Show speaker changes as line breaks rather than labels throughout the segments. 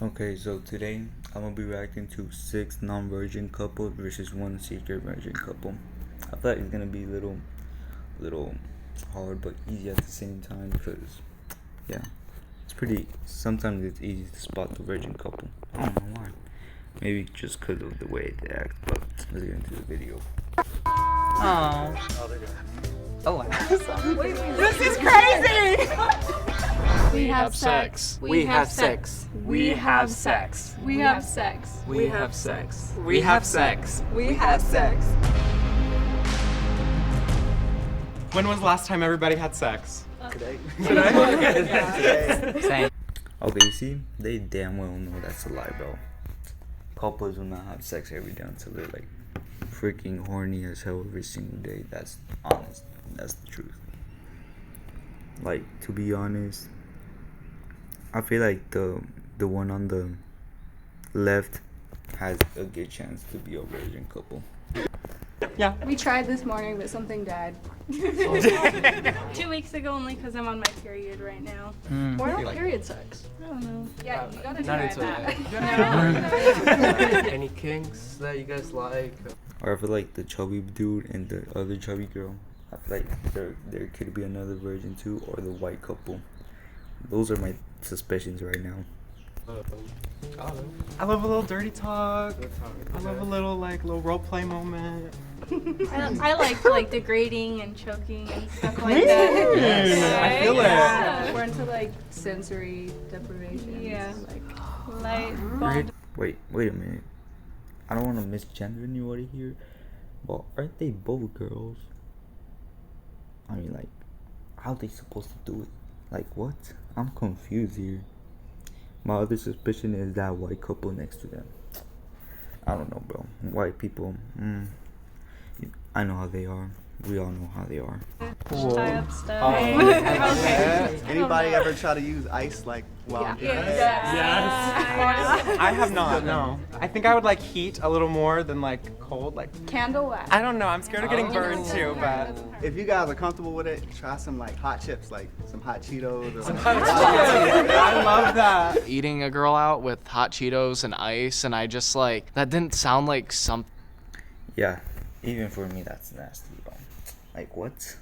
Okay, so today I'm gonna be reacting to 6 non-virgin couples versus 1 secret virgin couple. I thought it's gonna be little hard but easy at the same time because, yeah, it's pretty. Sometimes it's easy to spot the virgin couple. I don't know why. Maybe just because of the way they act. But let's get into the video.
Oh. Oh wow.
This is crazy!
We have sex.
We have sex.
We have sex.
We have sex.
We have sex.
We have sex.
We have sex.
When was the last time everybody had sex?
Same.
Okay, you see, they damn well know that's a lie, bro. Couples will not have sex every day until they're like freaking horny as hell every single day. That's honest. That's the truth. Like, to be honest, I feel like the one on the left has a good chance to be a virgin couple.
We tried this morning, but something died.
2 weeks ago, only because I'm on my period right now.
Why not period sex?
I don't know.
Yeah, you gotta
Not
try
into
that.
Any kinks that you guys like?
Or I feel like the chubby dude and the other chubby girl, I feel like there could be another virgin too, or the white couple. Those are my suspicions right now.
I love a little dirty talk. I love a little little role play moment.
I like degrading and choking and stuff like that.
I feel it.
We're into like sensory deprivation.
Yeah.
Like,
Light
Wait a minute. I don't want to misgender anybody here, but aren't they both girls? I mean, like, how they supposed to do it? Like, what? I'm confused here. My other suspicion is that white couple next to them. I don't know, bro. White people, I know how they are. We all know how they are.
tie up stuff.
Anybody ever try to use ice like while
I have not. No. I think I would like heat a little more than like cold. Like
candle wax.
I don't know. I'm scared of getting burned too, but.
If you guys are comfortable with it, try some like hot chips, like some hot Cheetos or something.
I love that.
Eating a girl out with hot Cheetos and ice, and I just like that didn't sound like something.
Yeah, even for me, that's nasty, bro. Like, what?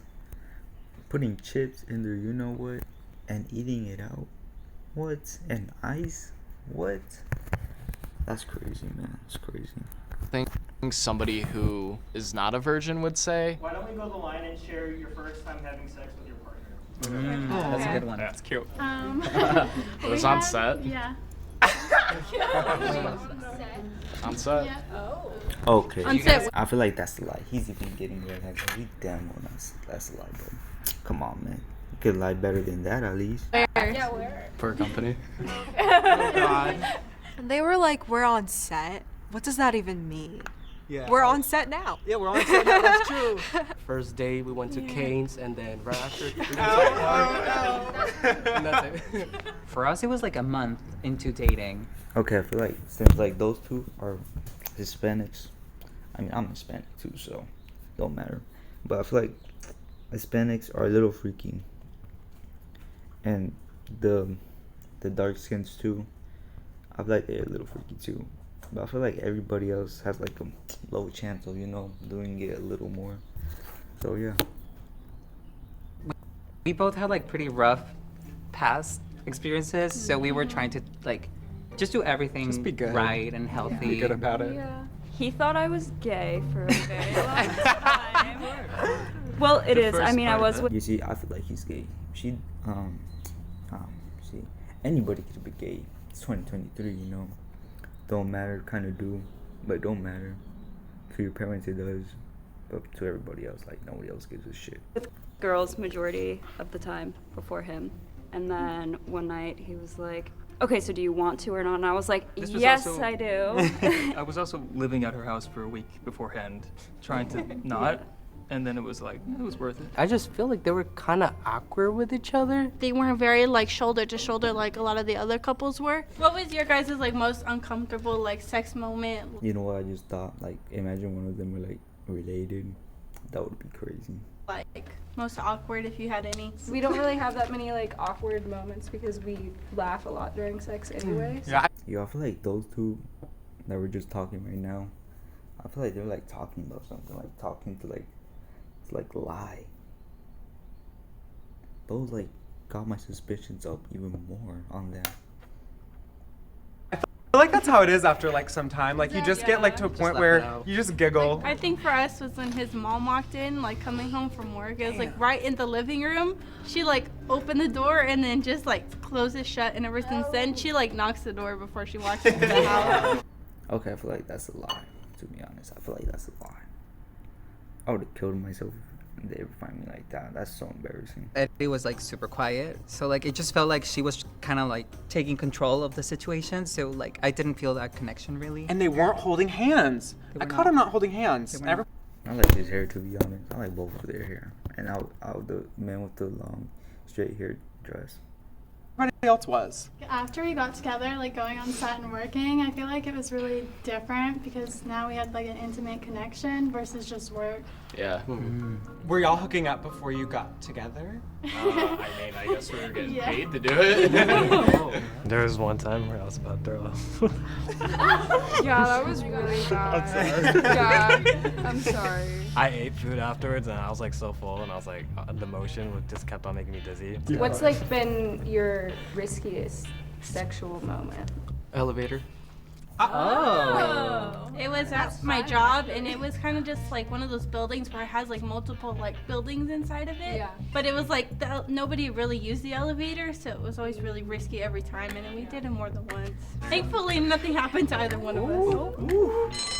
Putting chips in there, you know what? And eating it out? What? And ice? What? That's crazy, man. That's crazy.
Somebody who is not a virgin would say.
Why don't we go the line and share your first time having sex with your partner?
That's a good one.
That's cute.
It was on set.
Yeah.
On set.
Okay.
On set.
I feel like that's a lie. He's even getting red heads. He damn well that's a lie, bro. Come on, man. You could lie better than that at least.
For a company.
They were like, we're on set. What does that even mean?
Yeah.
We're on set now.
Yeah, we're on set now. That's true.
First day we went to Cane's, and then right after. And that's it.
For us, it was like a month into dating.
Okay, I feel like since like those two are Hispanics, I mean I'm Hispanic too, so don't matter. But I feel like Hispanics are a little freaky, and the dark skins too. I feel like they're a little freaky too. But I feel like everybody else has like a low chance of doing it a little more. So yeah.
We both had like pretty rough past experiences, so we were trying to like just do everything
Just be good.
right and healthy.
Be good about it.
Yeah. He thought I was gay for a very long time. Well, it is. I mean, I was with.
You see, I feel like he's gay. See, anybody could be gay. It's 2023, Don't matter, kind of do, but don't matter. To your parents it does, but to everybody else, like nobody else gives a shit.
Girls majority of the time before him, and then one night he was like, okay, so do you want to or not? And I was like,
This was
yes,
also-
I do.
I was also living at her house for a week beforehand, trying to not, and then it was worth it.
I just feel like they were kind of awkward with each other.
They weren't very like shoulder to shoulder like a lot of the other couples were. What was your guys' like most uncomfortable like sex moment?
You know what I just thought? Like, imagine one of them were like related. That would be crazy.
like most awkward if you had any?
We don't really have that many like awkward moments because we laugh a lot during sex anyway.
Yeah,
Yo, I feel like those two that we're just talking right now, I feel like they're like talking about something, like talking to like lie. Those like got my suspicions up even more on them.
I feel like that's how it is after like some time. Like you just get like to a point where you just giggle.
I think for us was when his mom walked in, like coming home from work. It was like right in the living room. She like opened the door and then just like closes shut. And ever since then, she like knocks the door before she walks into the house.
Okay, I feel like that's a lie. To be honest, I feel like that's a lie. I would have killed myself if they ever find me like that. That's so embarrassing.
Eddie was like super quiet, so like it just felt like she was kind of like taking control of the situation. So like I didn't feel that connection really.
And they weren't holding hands.
They
I
were
caught them not holding hands.
They were
Ever-
I like his hair, to be honest. I like both of their hair. And out the man with the long, straight hair dress.
Everybody else was.
After we got together, like going on set and working, I feel like it was really different because now we had like an intimate connection versus just work.
Yeah.
Were y'all hooking up before you got together?
I mean, I guess we were getting
Yeah.
paid to do it.
There was one time where I was about to throw up.
Yeah, that was really bad. Yeah, I'm sorry.
I ate food afterwards and I was like so full and I was like, the motion just kept on making me dizzy.
What's like been your riskiest sexual moment?
Elevator.
Oh. It was at my job, and it was kind of just like one of those buildings where it has like multiple like buildings inside of it.
Yeah.
But it was like nobody really used the elevator, so it was always really risky every time, and then we did it more than once. Thankfully, nothing happened to either one of us.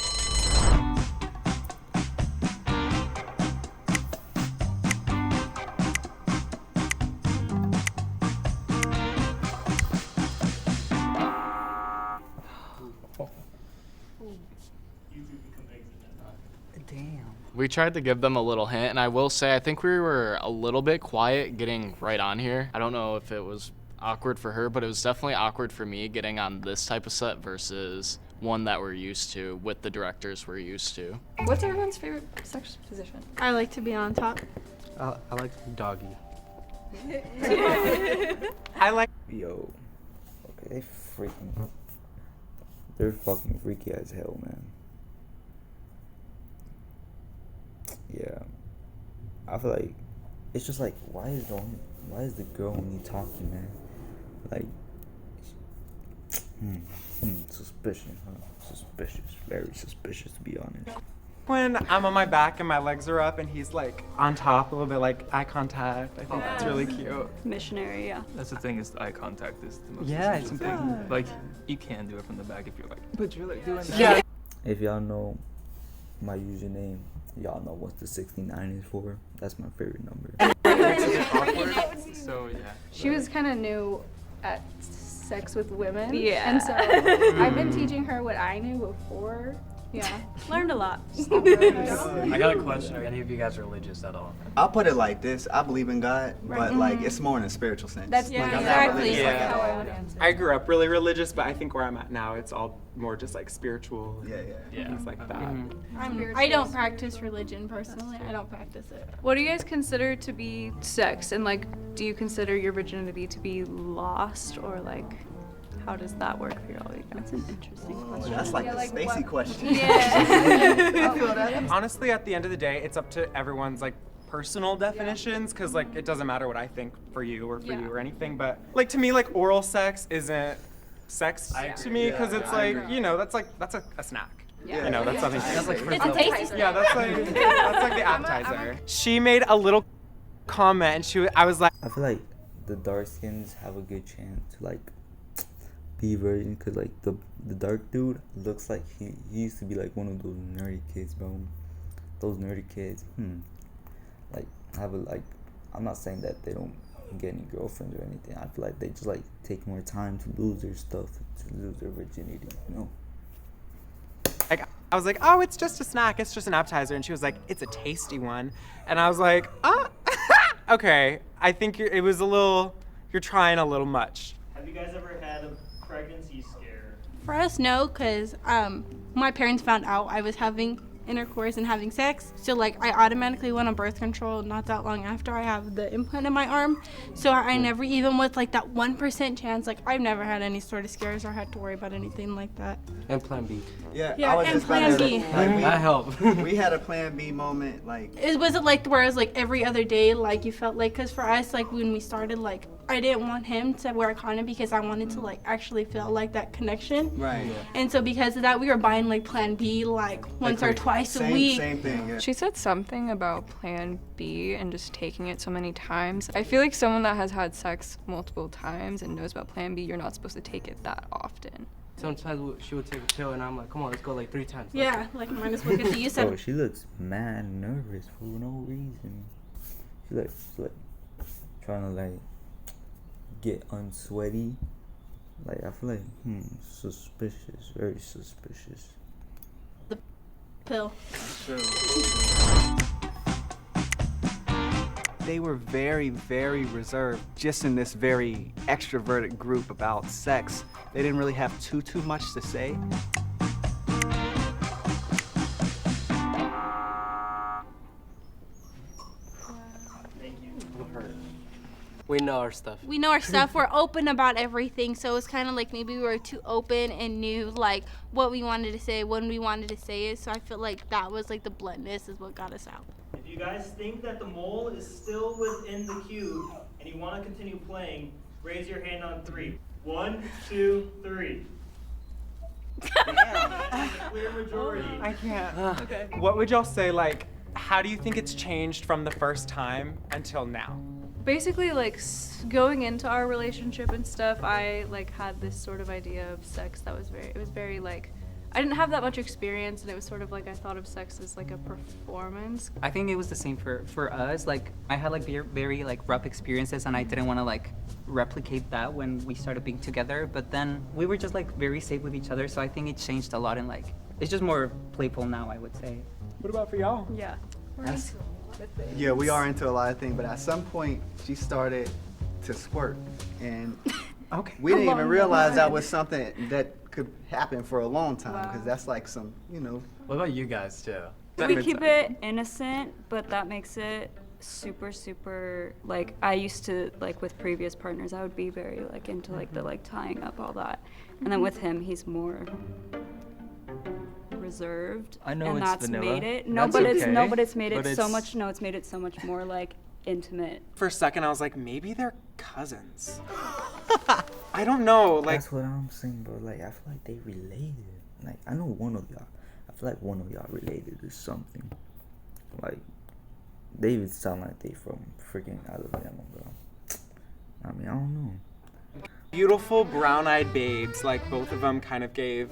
Damn.
We tried to give them a little hint, and I will say I think we were a little bit quiet getting right on here. I don't know if it was awkward for her, but it was definitely awkward for me getting on this type of set versus one that we're used to with the directors we're used to.
What's everyone's favorite sex position?
I like to be on top.
I like doggy.
I like.
Yo. Okay, they're fucking freaky as hell, man. Yeah. I feel like it's just like why is the girl only talking, man? Like suspicious, huh? Suspicious. Very suspicious, to be honest.
When I'm on my back and my legs are up and he's like on top, a little bit like eye contact. I think that's really cute.
Missionary, yeah.
That's the thing is eye contact is the most
Yeah,
essential
it's
thing.
important.
Like you can do it from the back if you're like,
But you're like doing that.
Yeah.
If y'all know my username, y'all know what the 69 is for. That's my favorite number.
so yeah.
She was kind of new at sex with women.
Yeah.
And so I've been teaching her what I knew before. Yeah.
Learned a lot.
I got a question. Are any of you guys religious at all?
I'll put it like this: I believe in God, but like it's more in a spiritual sense.
That's
Yeah,
like, I'm
exactly.
not religious, like
Yeah.
how I would answer.
I grew up really religious, but I think where I'm at now, it's all more just like spiritual.
Yeah, yeah.
Things like that.
I don't practice religion personally. I don't practice it.
What do you guys consider to be sex? And like, do you consider your virginity to be lost, or like, how does that work for y'all?
That's an interesting question.
That's like a Stacy question.
Yeah.
I feel that.
Honestly, at the end of the day, it's up to everyone's like personal definitions, because like it doesn't matter what I think for you or for you or anything. But like to me, like oral sex isn't sex to me, because it's like that's a snack.
Yeah.
You know, that's something.
It's a tasty snack.
Yeah, that's like the appetizer. She made a little comment, and I was like,
I feel like the dark skins have a good chance to like be virgin, cause like the dark dude looks like he used to be like one of those nerdy kids, bro. Those nerdy kids, like have a like. I'm not saying that they don't get any girlfriends or anything. I feel like they just like take more time to lose their stuff, to lose their virginity, you know.
like I was like, oh, it's just a snack, it's just an appetizer, and she was like, it's a tasty one, and I was like, okay, I think it was a little, you're trying a little much.
Have you guys ever had a pregnancy scare?
For us, no, because my parents found out I was having intercourse and having sex. So like I automatically went on birth control not that long after I have the implant in my arm. So I never, even with like that 1% chance, like I've never had any sort of scares or had to worry about anything like that.
And Plan B.
Yeah,
Yeah,
I was
and
just about
Plan
to-
B.
like, we-
That helped.
We had a Plan B moment, like
Was it like where it was like every other day, like you felt like, because for us, like when we started, like I didn't want him to wear a condom because I wanted to like actually feel like that connection.
right.
And so because of that, we were buying like Plan B like once or twice a
Same,
week.
same thing. Yeah.
She said something about Plan B and just taking it so many times. I feel like someone that has had sex multiple times and knows about Plan B, you're not supposed to take it that often.
Sometimes she would take a pill, and I'm like, come on, let's go like 3 times.
Yeah, like might as well get the use
Bro,
of.
she looks mad nervous for no reason. She like trying to like get unsweaty. Like I feel like suspicious, very suspicious.
Pill.
They were very, very reserved, just in this very extroverted group about sex. They didn't really have too much to say.
We know our stuff.
We know our stuff. We're open about everything. So it's kind of like maybe we were too open and knew like what we wanted to say when we wanted to say it. So I feel like that was like the bluntness is what got us out.
If you guys think that the mole is still within the cube and you want to continue playing, raise your hand on 3. 1, 2, 3. Yeah, clear majority.
I can't. Okay. What would y'all say, like, how do you think it's changed from the first time until now?
Basically, like going into our relationship and stuff, I like had this sort of idea of sex that was very like, I didn't have that much experience, and it was sort of like I thought of sex as like a performance.
I think it was the same for us. Like I had like very like rough experiences, and I didn't want to like replicate that when we started being together. But then we were just like very safe with each other, so I think it changed a lot. And like it's just more playful now, I would say.
What about for y'all?
Yeah.
That's-
Yeah, we are into a lot of things, but at some point she started to squirt, and
Okay.
we didn't even realize that was something that could happen for a long time, because that's like some, you know.
What about you guys too?
We keep it innocent, but that makes it super like I used to like with previous partners I would be very like into like the like tying up all that, and then with him he's more reserved.
I know
and
it's
that's
vanilla.
made it
That's
but
okay,
it's made it
but
so
it's-
much it's made it so much more like intimate.
For a second, I was like, maybe they're cousins. I don't know, like.
That's what I'm saying, bro. Like I feel like they related. Like I know one of y'all. I feel like one of y'all related to something. Like they would sound like they from freaking Alabama, bro. I mean, I don't know.
Beautiful brown-eyed babes, like both of them kind of gave.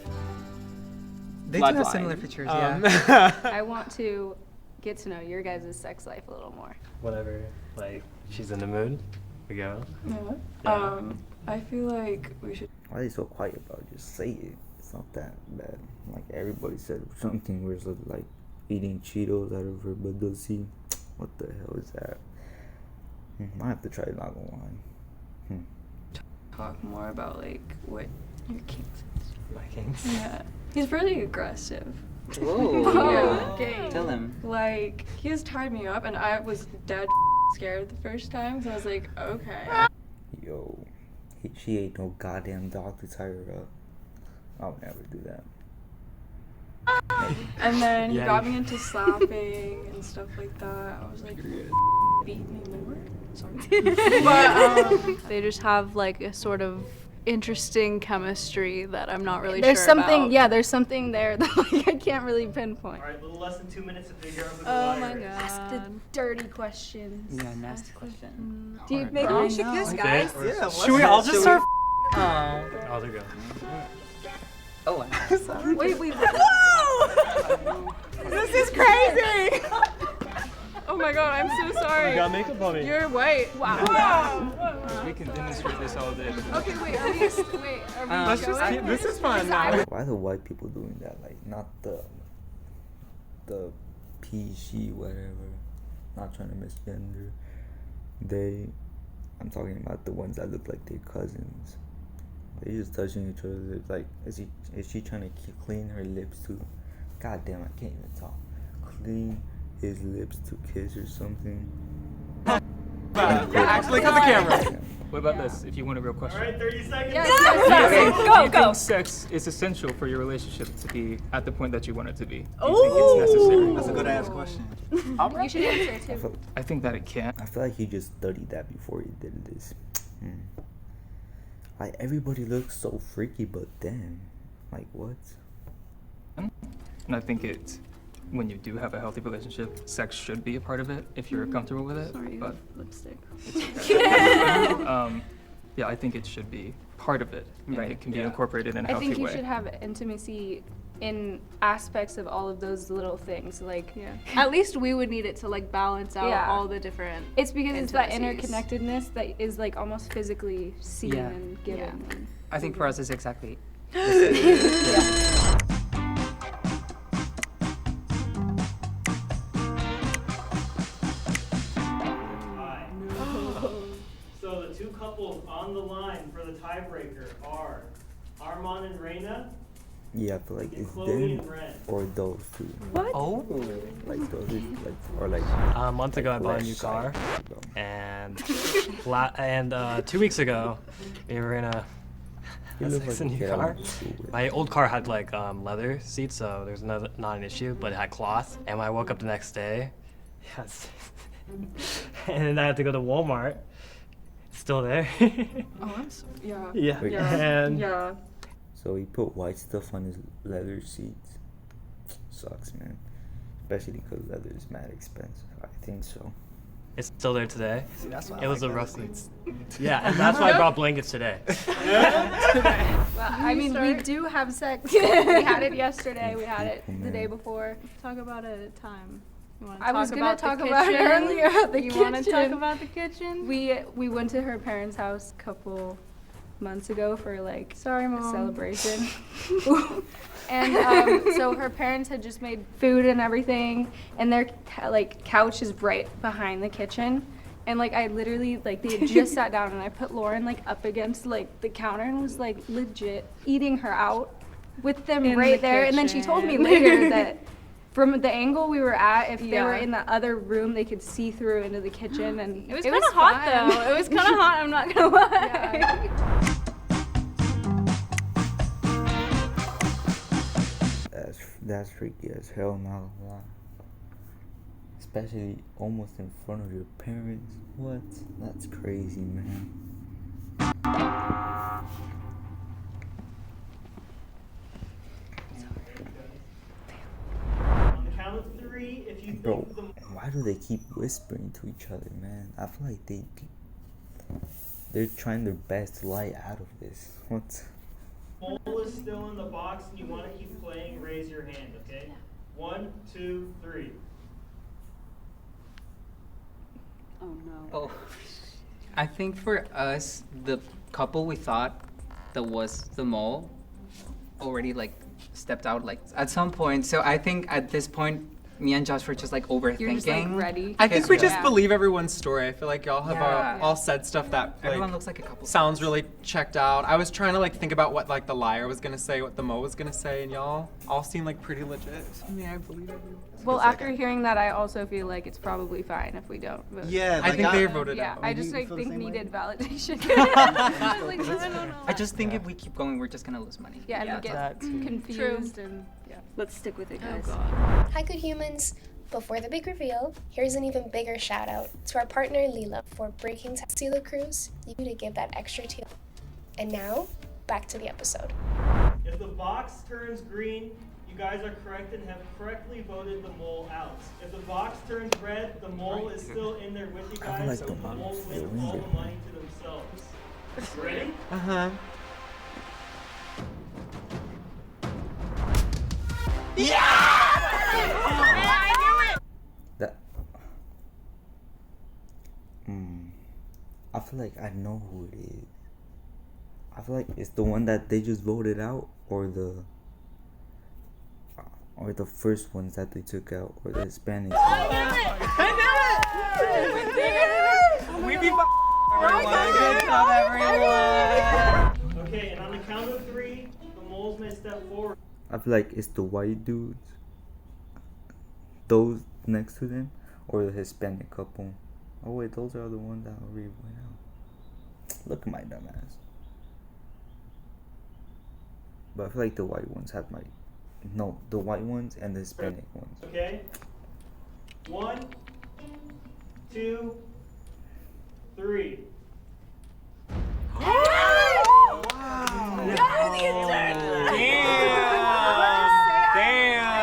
They do have
bloodline.
similar features,
I want to get to know your guys' sex life a little more.
Whatever. Like, she's in the mood. We go.
Yeah. I feel like we should.
Why are they so quiet about it? Just say it. It's not that bad. Like everybody said something where it's like eating Cheetos out of her butt. What the hell is that? I have to try it, not gonna lie.
Talk more about like what your kinks is.
My kinks.
Yeah. He's really aggressive.
Whoa.
Yeah.
Tell him.
Like, he has tied me up, and I was dead scared the first time, so I was like, okay.
Yo, she ain't no goddamn dog to tie her up. I would never do that.
And then he
Yeah.
got me into slapping and stuff like that. I was like, beat me more? Sorry.
But they just have like a sort of interesting chemistry that I'm not really
There's
sure
something,
about.
yeah, there's something there that like I can't really pinpoint.
Alright, a little less than 2 minutes to figure out who the
Oh
liar
my
is.
god.
Ask the dirty questions.
Yeah, nasty question.
Do you maybe we should kiss,
Okay.
guys?
Yeah,
Should we all just start?
Oh.
I'll go.
Oh.
Wait. This is crazy.
Oh my god, I'm so sorry.
got makeup on me.
You're white. Wow.
We can demonstrate this all day.
Okay, wait, are we
Let's just
going?
keep. This is fun now.
Why are the white people doing that? Like not the PG whatever. Not trying to misgender. I'm talking about the ones that look like their cousins. They just touching each other. Like is she trying to clean her lips too? God damn, I can't even talk. Clean his lips to kiss or something.
Actually, cut the camera.
What about this? If you want a real question.
All right, 30 seconds.
Do you think sex is essential for your relationship to be at the point that you want it to be? Do you think it's necessary?
That's a good ass question.
You should answer it too.
I think that it can.
I feel like he just studied that before he did this. Like, everybody looks so freaky, but damn. Like, what?
And I think it's when you do have a healthy relationship, sex should be a part of it if you're comfortable with it.
Sorry,
But
lipstick.
yeah, I think it should be part of it. And
Right.
it can be incorporated in a
I
healthy
think you
way.
should have intimacy in aspects of all of those little things. Like,
At least we would need it to like balance out
Yeah.
all the different.
it's because it's that
intimacies.
interconnectedness that is like almost physically seen
Yeah.
and given. And
I think for us it's exactly.
Alright. So the two couples on the line for the tiebreaker are Armand and Reina.
Yeah, I feel like
And
it's
Chloe
them
and Ren.
or those two.
What?
Oh.
Like those, like, or like.
A month ago, I bought a new
left
car,
side, though.
and 2 weeks ago, we were in a
You look
sex
like
a
a
new
kid I
car.
went to school with.
My old car had like leather seats, so there's not an issue, but it had cloth. And when I woke up the next day, yes, and then I had to go to Walmart. It's still there.
Oh, I'm so, yeah.
Yeah.
Wait.
And
Yeah.
So he put white stuff on his leather seats. Sucks, man. Especially because leather is mad expensive. I think so.
it's still there today.
See, that's why
It was a
leather
rough.
seats.
Yeah, and that's why I brought blankets today.
Well, I mean, we do have sex. We had it yesterday. We had it the day before.
Talk about it at a time. You want to
I was gonna
the
talk about it
kitchen?
earlier. The
You want to talk
kitchen.
about the kitchen?
We went to her parents' house a couple months ago for like a celebration. And so her parents had just made food and everything, and their like couch is right behind the kitchen. And like I literally like they had just sat down, and I put Lauren like up against like the counter and was like legit eating her out with them
In
right
the
there. And then she told me
kitchen.
later that from the angle we were at, if they were
Yeah.
in the other room, they could see through into the kitchen. And
It was kind of hot
fun.
though. It was kind of hot. I'm not gonna lie.
That's freaky as hell, not gonna lie. Especially almost in front of your parents. What? That's crazy, man.
On the count of 3, if you
Bro,
think the
why do they keep whispering to each other, man? I feel like they're trying their best to lie out of this. What?
mole is still in the box and you want to keep playing, raise your hand, okay? 1, 2, 3.
Oh no.
Oh. I think for us, the couple we thought that was the mole already like stepped out like at some point. So I think at this point, me and Josh were just like overthinking.
You're just like ready.
I think we
Yeah.
just believe everyone's story. I feel like y'all have
Yeah.
all said stuff that like,
Everyone looks like a couple.
sounds really checked out. I was trying to like think about what like the liar was gonna say, what the Mo was gonna say, and y'all all seem like pretty legit. I mean, I believe everyone.
Well, after hearing that, I also feel like it's probably fine if we don't vote.
Yeah,
I
like,
think they voted
Yeah,
out.
I just
You
like
feel the
think
same way?
needed validation.
Like, no.
I just think if we keep going, we're just gonna lose money.
Yeah, and we get
That too.
confused and yeah.
Let's stick with it, guys.
Hi, good humans. Before the big reveal, here's an even bigger shout out to our partner Lila for breaking Tuxedo Cruise, you to give that extra teal. And now, back to the episode.
If the box turns green, you guys are correct and have correctly voted the mole out. If the box turns red, the mole is still in there with you
I feel
guys,
like
and
the
the mole
mole's
wins
still in
all
there.
the money to themselves. Ready?
Uh-huh.
That. I feel like I know who it is. I feel like it's the one that they just voted out, or the first ones that they took out, or the Hispanic.
We be everyone. Good job, everyone.
Okay, and on the count of 3, the moles may step forward.
I feel like it's the white dudes, those next to them or the Hispanic couple. Oh wait, those are the ones that already went out. Look at my dumb ass. But I feel like the white ones have my... No, the white ones and the Hispanic ones.
Okay. 1, 2, 3.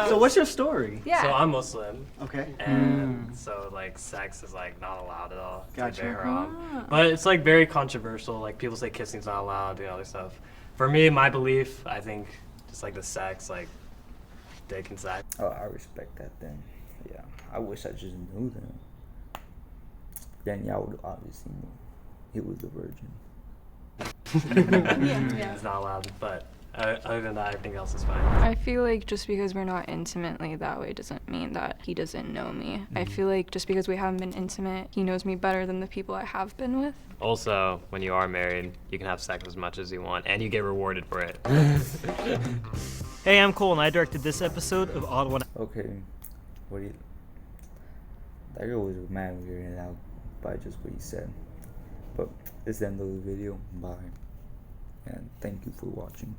So what's your story?
Yeah.
So I'm Muslim.
Okay.
And so like sex is like not allowed at all. It's, like,
Gotcha.
very haram. But it's like very controversial. Like people say kissing's not allowed, doing other stuff. For me, my belief, I think just like the sex, like dick and sex.
Oh, I respect that then. Yeah, I wish I just knew them. Then y'all would obviously know he was a virgin.
It's not allowed, but other than that, everything else is fine.
I feel like just because we're not intimately that way doesn't mean that he doesn't know me. I feel like just because we haven't been intimate, he knows me better than the people I have been with.
Also, when you are married, you can have sex as much as you want, and you get rewarded for it.
Hey, I'm Cole, and I directed this episode of Odd One.
Okay, what do you... That girl was mad weirded out by just what he said. But this is the end of the video. Bye. And thank you for watching.